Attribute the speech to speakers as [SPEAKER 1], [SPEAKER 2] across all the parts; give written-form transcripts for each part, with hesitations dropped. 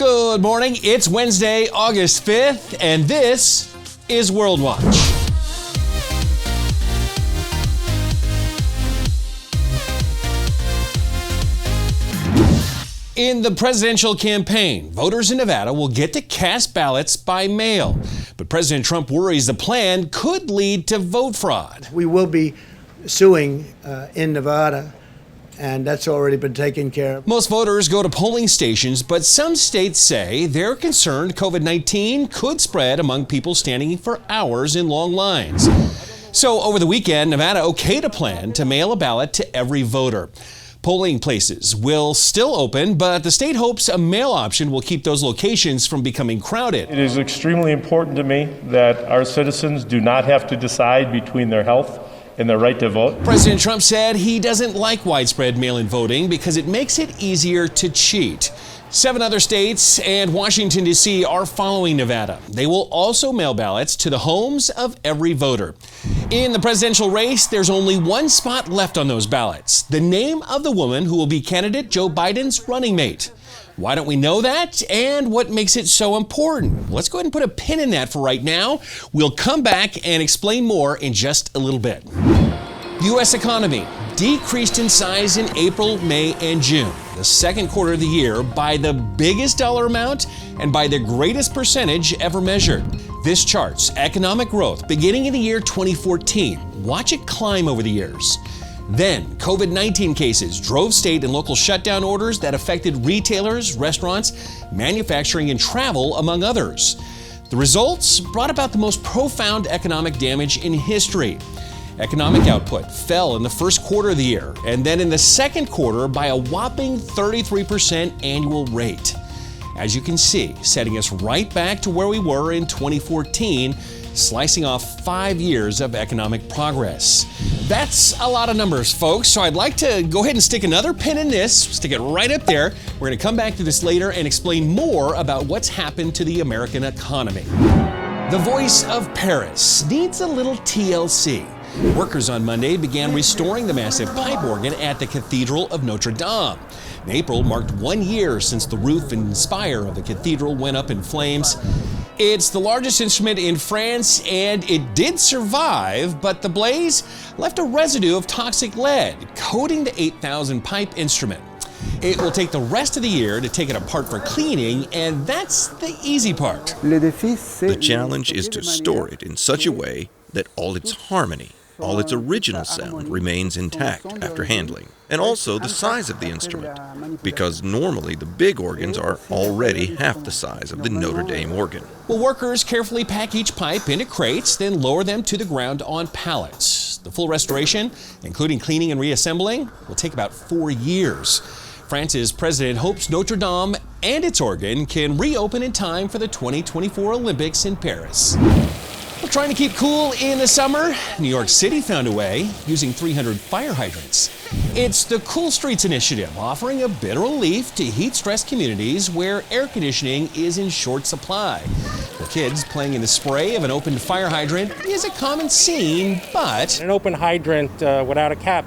[SPEAKER 1] Good morning. It's Wednesday, August 5th, and this is World Watch. In the presidential campaign, voters in Nevada will get to cast ballots by mail. But President Trump worries the plan could lead to vote fraud.
[SPEAKER 2] We will be suing in Nevada, and that's already been taken care of.
[SPEAKER 1] Most voters go to polling stations, but some states say they're concerned COVID-19 could spread among people standing for hours in long lines. So over the weekend, Nevada okayed a plan to mail a ballot to every voter. Polling places will still open, but the state hopes a mail option will keep those locations from becoming crowded.
[SPEAKER 3] It is extremely important to me that our citizens do not have to decide between their health and their right to vote.
[SPEAKER 1] President Trump said he doesn't like widespread mail-in voting because it makes it easier to cheat. 7 other states and Washington, D.C. are following Nevada. They will also mail ballots to the homes of every voter. In the presidential race, there's only one spot left on those ballots: the name of the woman who will be candidate Joe Biden's running mate. Why don't we know that, and what makes it so important? Let's go ahead and put a pin in that for right now. We'll come back and explain more in just a little bit. The U.S. economy decreased in size in April, May, and June, the second quarter of the year, by the biggest dollar amount and by the greatest percentage ever measured. This charts economic growth beginning in the year 2014. Watch it climb over the years. Then, COVID-19 cases drove state and local shutdown orders that affected retailers, restaurants, manufacturing, and travel, among others. The results brought about the most profound economic damage in history. Economic output fell in the first quarter of the year, and then in the second quarter by a whopping 33% annual rate. As you can see, setting us right back to where we were in 2014, slicing off 5 years of economic progress. That's a lot of numbers, folks, so I'd like to go ahead and stick another pin in this, stick it right up there. We're going to come back to this later and explain more about what's happened to the American economy. The voice of Paris needs a little TLC. Workers on Monday began restoring the massive pipe organ at the Cathedral of Notre Dame. In April marked 1 year since the roof and spire of the cathedral went up in flames. It's the largest instrument in France, and it did survive, but the blaze left a residue of toxic lead coating the 8,000 pipe instrument. It will take the rest of the year to take it apart for cleaning, and that's the easy part.
[SPEAKER 4] The challenge is to store it in such a way that all its harmony, all its original sound remains intact after handling, and also the size of the instrument, because normally the big organs are already half the size of the Notre Dame organ.
[SPEAKER 1] Well, workers carefully pack each pipe into crates, then lower them to the ground on pallets. The full restoration, including cleaning and reassembling, will take about 4 years. France's president hopes Notre Dame and its organ can reopen in time for the 2024 Olympics in Paris. Trying to keep cool in the summer, New York City found a way using 300 fire hydrants. It's the Cool Streets Initiative, offering a bit of relief to heat-stressed communities where air conditioning is in short supply. For kids, playing in the spray of an opened fire hydrant is a common scene, but
[SPEAKER 5] an open hydrant without a cap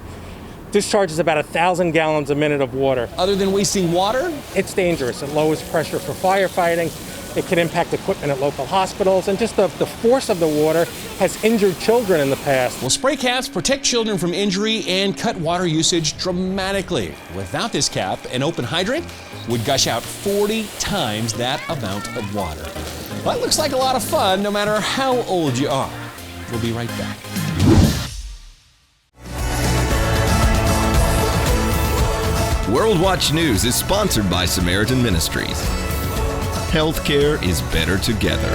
[SPEAKER 5] discharges about 1,000 gallons a minute of water.
[SPEAKER 1] Other than wasting water,
[SPEAKER 5] it's dangerous. It lowers pressure for firefighting. It can impact equipment at local hospitals, and just the force of the water has injured children in the past.
[SPEAKER 1] Well, spray caps protect children from injury and cut water usage dramatically. Without this cap, an open hydrant would gush out 40 times that amount of water. Well, that looks like a lot of fun, no matter how old you are. We'll be right back.
[SPEAKER 6] World Watch News is sponsored by Samaritan Ministries. Healthcare is better together.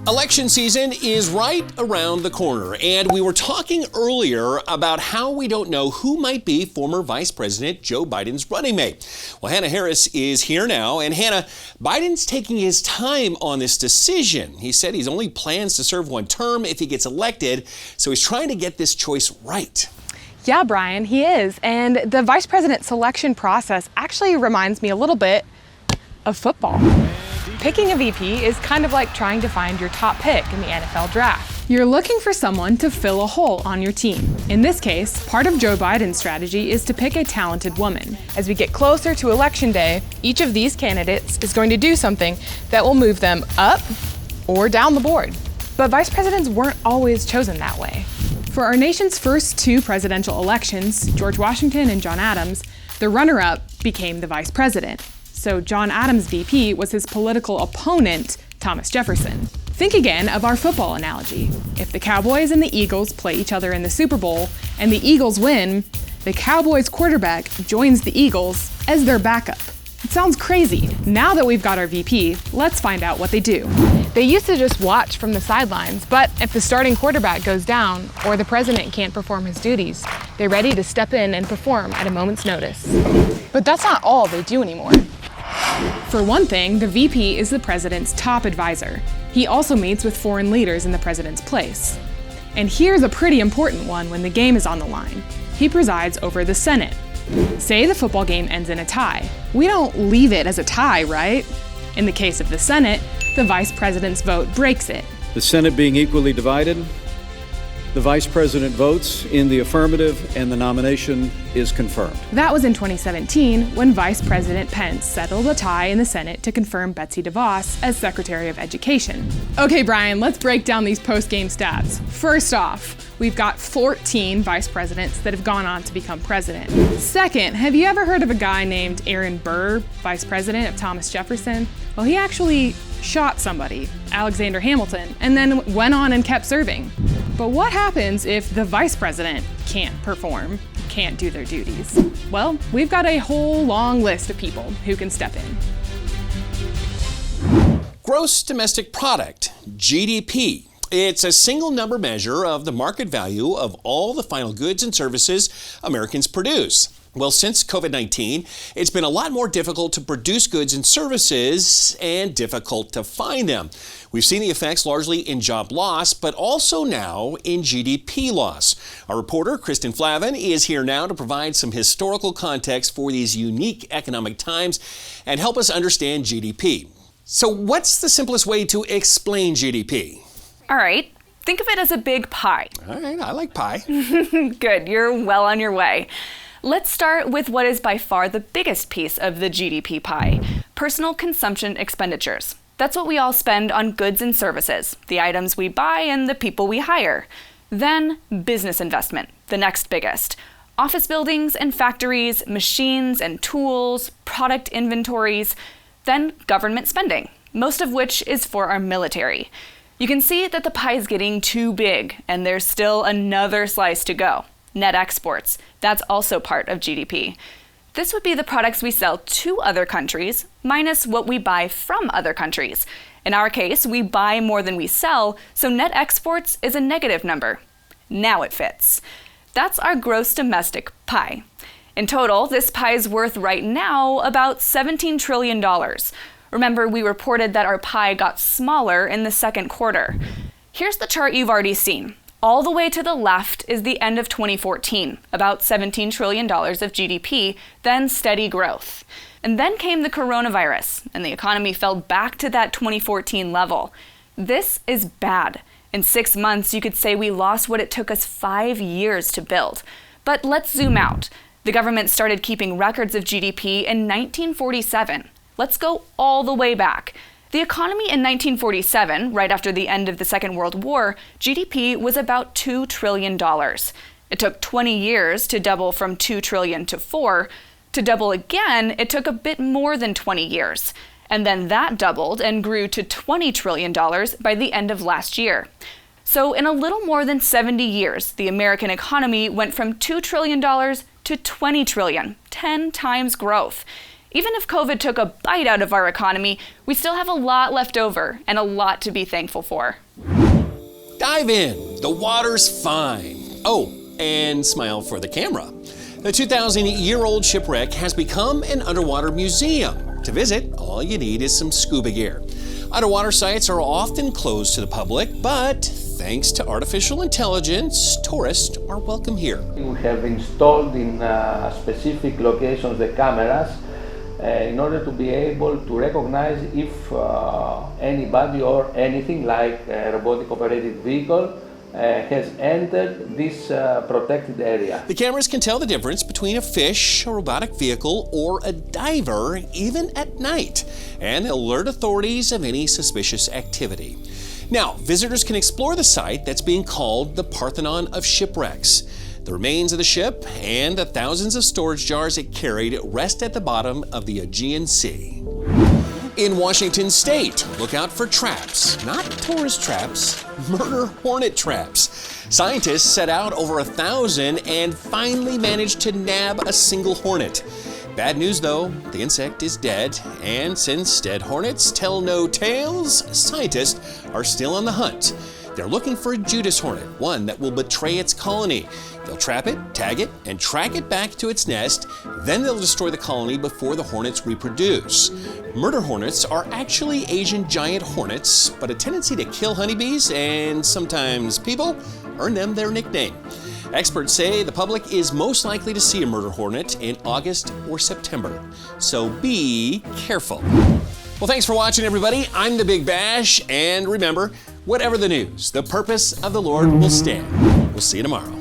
[SPEAKER 1] Election season is right around the corner, and we were talking earlier about how we don't know who might be former Vice President Joe Biden's running mate. Well, Hannah Harris is here now, and Hannah, Biden's taking his time on this decision. He said he's only plans to serve one term if he gets elected, so he's trying to get this choice right.
[SPEAKER 7] Yeah, Brian, he is. And the vice president selection process actually reminds me a little bit of football. Picking a VP is kind of like trying to find your top pick in the NFL draft. You're looking for someone to fill a hole on your team. In this case, part of Joe Biden's strategy is to pick a talented woman. As we get closer to Election Day, each of these candidates is going to do something that will move them up or down the board. But vice presidents weren't always chosen that way. For our nation's first two presidential elections, George Washington and John Adams, the runner-up became the vice president. So John Adams' VP was his political opponent, Thomas Jefferson. Think again of our football analogy. If the Cowboys and the Eagles play each other in the Super Bowl and the Eagles win, the Cowboys quarterback joins the Eagles as their backup. It sounds crazy. Now that we've got our VP, let's find out what they do. They used to just watch from the sidelines, but if the starting quarterback goes down or the president can't perform his duties, they're ready to step in and perform at a moment's notice. But that's not all they do anymore. For one thing, the VP is the president's top advisor. He also meets with foreign leaders in the president's place. And here's a pretty important one when the game is on the line. He presides over the Senate. Say the football game ends in a tie. We don't leave it as a tie, right? In the case of the Senate, the vice president's vote breaks it.
[SPEAKER 8] The Senate being equally divided, the vice president votes in the affirmative and the nomination is confirmed.
[SPEAKER 7] That was in 2017 when Vice President Pence settled a tie in the Senate to confirm Betsy DeVos as Secretary of Education. Okay, Brian, let's break down these post-game stats. First off, we've got 14 vice presidents that have gone on to become president. Second, have you ever heard of a guy named Aaron Burr, vice president of Thomas Jefferson? Well, he actually shot somebody, Alexander Hamilton, and then went on and kept serving. But what happens if the vice president can't perform, can't do their duties? Well, we've got a whole long list of people who can step in.
[SPEAKER 1] Gross domestic product, GDP. It's a single number measure of the market value of all the final goods and services Americans produce. Well, since COVID-19, it's been a lot more difficult to produce goods and services and difficult to find them. We've seen the effects largely in job loss, but also now in GDP loss. Our reporter, Kristen Flavin, is here now to provide some historical context for these unique economic times and help us understand GDP. So what's the simplest way to explain GDP?
[SPEAKER 9] All right, think of it as a big pie.
[SPEAKER 1] All right, I like pie.
[SPEAKER 9] Good, you're well on your way. Let's start with what is by far the biggest piece of the GDP pie, personal consumption expenditures. That's what we all spend on goods and services, the items we buy and the people we hire. Then business investment, the next biggest. Office buildings and factories, machines and tools, product inventories. Then government spending, most of which is for our military. You can see that the pie is getting too big, and there's still another slice to go. Net exports, that's also part of GDP. This would be the products we sell to other countries, minus what we buy from other countries. In our case, we buy more than we sell, so net exports is a negative number. Now it fits. That's our gross domestic pie. In total, this pie is worth right now about $17 trillion. Remember, we reported that our pie got smaller in the second quarter. Here's the chart you've already seen. All the way to the left is the end of 2014, about $17 trillion of GDP, then steady growth. And then came the coronavirus, and the economy fell back to that 2014 level. This is bad. In 6 months, you could say we lost what it took us 5 years to build. But let's zoom out. The government started keeping records of GDP in 1947. Let's go all the way back. The economy in 1947, right after the end of the Second World War, GDP was about $2 trillion. It took 20 years to double from $2 trillion to $4. To double again, it took a bit more than 20 years. And then that doubled and grew to $20 trillion by the end of last year. So in a little more than 70 years, the American economy went from $2 trillion to $20 trillion, 10 times growth. Even if COVID took a bite out of our economy, we still have a lot left over and a lot to be thankful for.
[SPEAKER 1] Dive in. The water's fine. Oh, and smile for the camera. The 2,000-year-old shipwreck has become an underwater museum. To visit, all you need is some scuba gear. Underwater sites are often closed to the public, but thanks to artificial intelligence, tourists are welcome here.
[SPEAKER 10] We have installed in specific locations the cameras in order to be able to recognize if anybody or anything like a robotic operated vehicle has entered this protected area.
[SPEAKER 1] The cameras can tell the difference between a fish, a robotic vehicle, or a diver, even at night, and alert authorities of any suspicious activity. Now, visitors can explore the site that's being called the Parthenon of Shipwrecks. The remains of the ship and the thousands of storage jars it carried rest at the bottom of the Aegean Sea. In Washington State, look out for traps, not tourist traps, murder hornet traps. Scientists set out over 1,000 and finally managed to nab a single hornet. Bad news though, the insect is dead, and since dead hornets tell no tales, scientists are still on the hunt. They're looking for a Judas hornet, one that will betray its colony. They'll trap it, tag it, and track it back to its nest. Then they'll destroy the colony before the hornets reproduce. Murder hornets are actually Asian giant hornets, but a tendency to kill honeybees and sometimes people earn them their nickname. Experts say the public is most likely to see a murder hornet in August or September, so be careful. Well, thanks for watching, everybody. I'm the Big Bash, and remember, whatever the news, the purpose of the Lord will stand. We'll see you tomorrow.